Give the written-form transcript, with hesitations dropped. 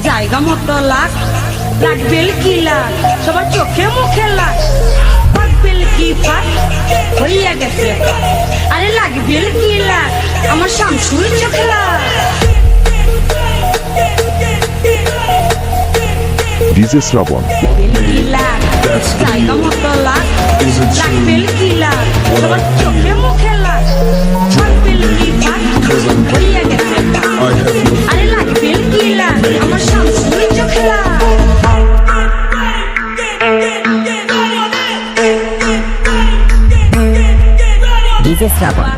জায়গা মতো লাখ লাগবেল কি লাখ সবার চোখে মুখে লাখ ফাটবেল কি ফাট হইয়া গেছে ফাট। আরে লাগবেল কি লাখ আমার শামসুর চোখে লাখ। ডিজে শ্রাবণ জায়গা মতো লাখ লাগবেল কি লাখ সবার চোখে মুখে লাখ ফাটবেল কি ফাট হইয়া গেছে ফাট। আরে লাগবেল কি লাখ আমার শামসুর চোখে লাখ। ডিজে শ্রাবণ